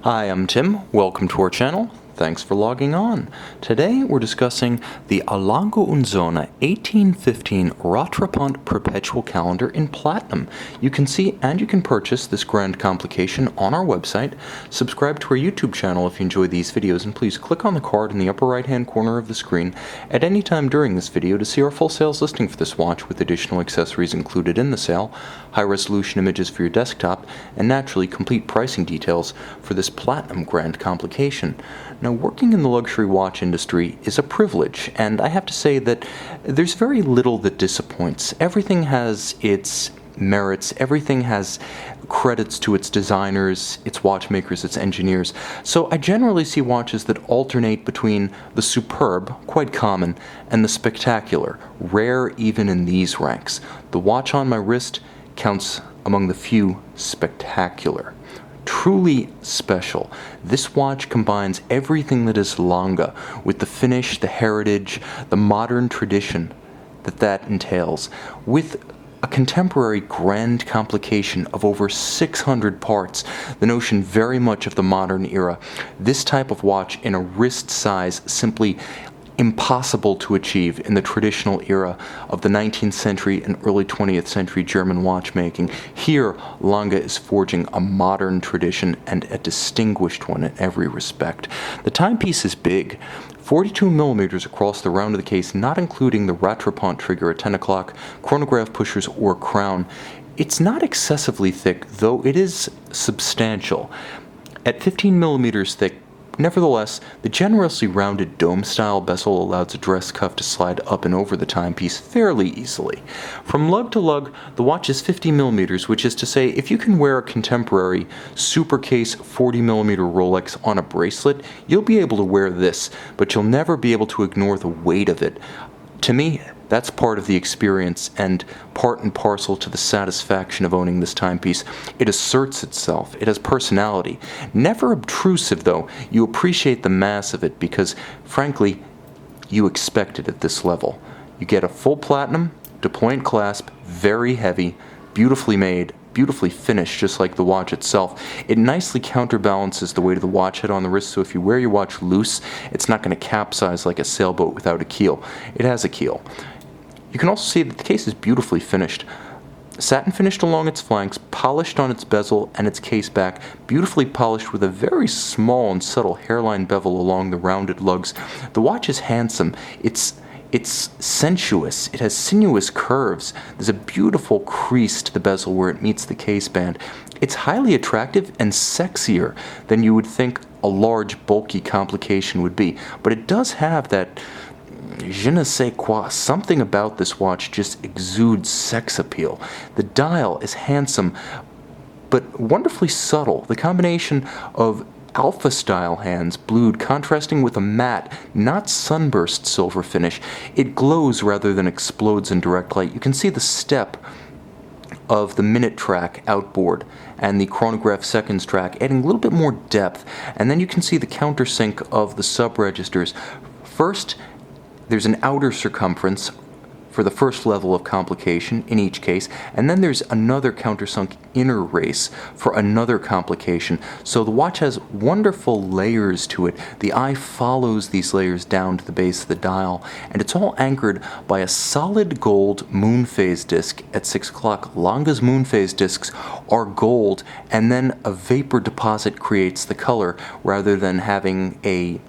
Hi, I'm Tim. Welcome to our channel. Thanks for logging on. Today we're discussing the Lange Söhne 1815 Rattrapante Perpetual Calendar in Platinum. You can see and you can purchase this grand complication on our website. Subscribe to our YouTube channel if you enjoy these videos, and please click on the card in the upper right hand corner of the screen at any time during this video to see our full sales listing for this watch with additional accessories included in the sale, high resolution images for your desktop, and naturally complete pricing details for this Platinum grand complication. Now, working in the luxury watch industry is a privilege, and I have to say that there's very little that disappoints. Everything has its merits, everything has credits to its designers, its watchmakers, its engineers. So I generally see watches that alternate between the superb, quite common, and the spectacular, rare even in these ranks. The watch on my wrist counts among the few spectacular. Truly special. This watch combines everything that is Lange with the finish, the heritage, the modern tradition that entails, with a contemporary grand complication of over 600 parts, the notion very much of the modern era. This type of watch in a wrist size simply impossible to achieve in the traditional era of the 19th century and early 20th century German watchmaking. Here, Lange is forging a modern tradition and a distinguished one in every respect. The timepiece is big, 42 millimeters across the round of the case, not including the Rattrapante trigger at 10 o'clock, chronograph pushers, or crown. It's not excessively thick, though it is substantial. At 15 millimeters thick, nevertheless, the generously rounded dome-style bezel allows the dress cuff to slide up and over the timepiece fairly easily. From lug to lug, the watch is 50 millimeters, which is to say, if you can wear a contemporary supercase 40 millimeter Rolex on a bracelet, you'll be able to wear this, but you'll never be able to ignore the weight of it. To me, that's part of the experience and part and parcel to the satisfaction of owning this timepiece. It asserts itself. It has personality. Never obtrusive, though. You appreciate the mass of it because, frankly, you expect it at this level. You get a full platinum, deployant clasp, very heavy, beautifully made, beautifully finished, just like the watch itself. It nicely counterbalances the weight of the watch head on the wrist, so if you wear your watch loose, it's not going to capsize like a sailboat without a keel. It has a keel. You can also see that the case is beautifully finished. Satin finished along its flanks, polished on its bezel and its case back, beautifully polished with a very small and subtle hairline bevel along the rounded lugs. The watch is handsome. It's sensuous. It has sinuous curves. There's a beautiful crease to the bezel where it meets the case band. It's highly attractive and sexier than you would think a large, bulky complication would be. But it does have that je ne sais quoi. Something about this watch just exudes sex appeal. The dial is handsome, but wonderfully subtle. The combination of alpha-style hands, blued, contrasting with a matte, not sunburst silver finish. It glows rather than explodes in direct light. You can see the step of the minute track outboard and the chronograph seconds track, adding a little bit more depth. And then you can see the countersink of the sub-registers. First, there's an outer circumference for the first level of complication in each case, and then there's another countersunk inner race for another complication. So the watch has wonderful layers to it. The eye follows these layers down to the base of the dial, and it's all anchored by a solid gold moon phase disc at 6 o'clock. Lange's moon phase discs are gold, and then a vapor deposit creates the color rather than having a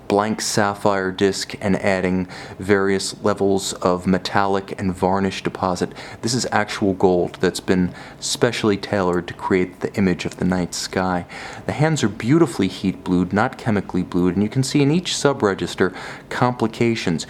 blank sapphire disc and adding various levels of metallic and varnish deposit. This is actual gold that's been specially tailored to create the image of the night sky. The hands are beautifully heat blued, not chemically blued, and you can see in each sub-register complications,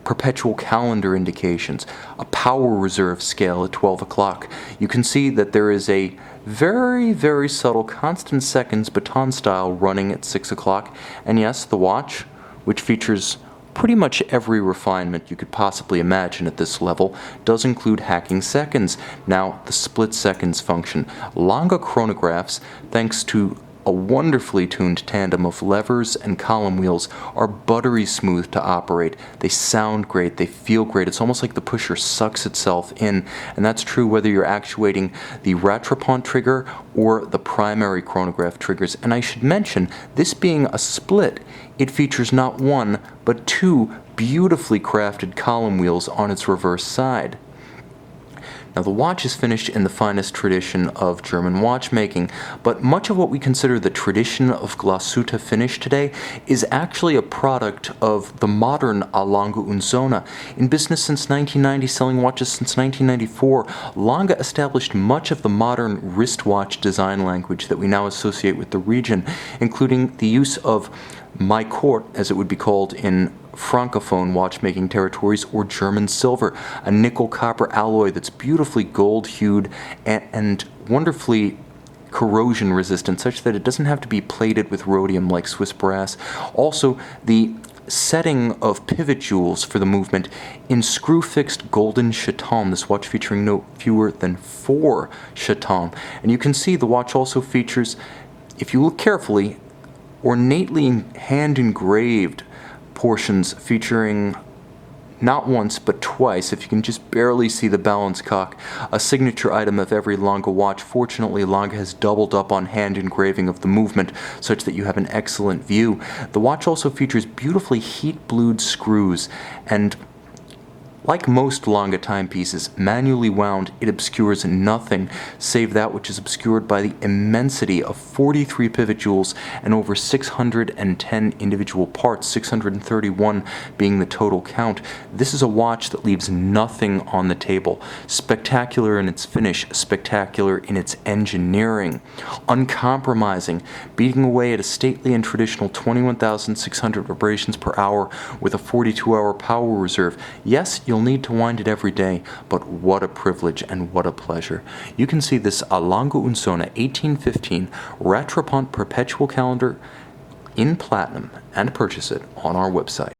perpetual calendar indications, a power reserve scale at 12 o'clock. You can see that there is a very, very subtle constant seconds baton style running at 6 o'clock. And yes, the watch, which features pretty much every refinement you could possibly imagine at this level, does include hacking seconds. Now, the split seconds function. Lange chronographs, thanks to a wonderfully tuned tandem of levers and column wheels are buttery smooth to operate. They sound great, they feel great. It's almost like the pusher sucks itself in, and that's true whether you're actuating the Rattrapante trigger or the primary chronograph triggers. And I should mention, this being a split, it features not one, but two beautifully crafted column wheels on its reverse side. Now, the watch is finished in the finest tradition of German watchmaking, but much of what we consider the tradition of Glashütte finish today is actually a product of the modern Lange Söhne. In business since 1990, selling watches since 1994, Lange established much of the modern wristwatch design language that we now associate with the region, including the use of Maillefert, as it would be called in Francophone watchmaking territories, or German silver, a nickel-copper alloy that's beautifully gold-hued and wonderfully corrosion-resistant, such that it doesn't have to be plated with rhodium like Swiss brass. Also, the setting of pivot jewels for the movement in screw-fixed golden chaton, this watch featuring no fewer than 4 chaton. And you can see the watch also features, if you look carefully, ornately hand-engraved portions featuring not once but twice, if you can just barely see the balance cock, a signature item of every Lange watch. Fortunately, Lange has doubled up on hand engraving of the movement such that you have an excellent view. The watch also features beautifully heat-blued screws, and like most Lange timepieces, manually wound, it obscures nothing save that which is obscured by the immensity of 43 pivot jewels and over 610 individual parts, 631 being the total count. This is a watch that leaves nothing on the table. Spectacular in its finish, spectacular in its engineering, uncompromising, beating away at a stately and traditional 21,600 vibrations per hour with a 42-hour power reserve. Yes, you'll need to wind it every day, but what a privilege and what a pleasure. You can see this Lange Söhne 1815 Rattrapante Perpetual Calendar in platinum and purchase it on our website.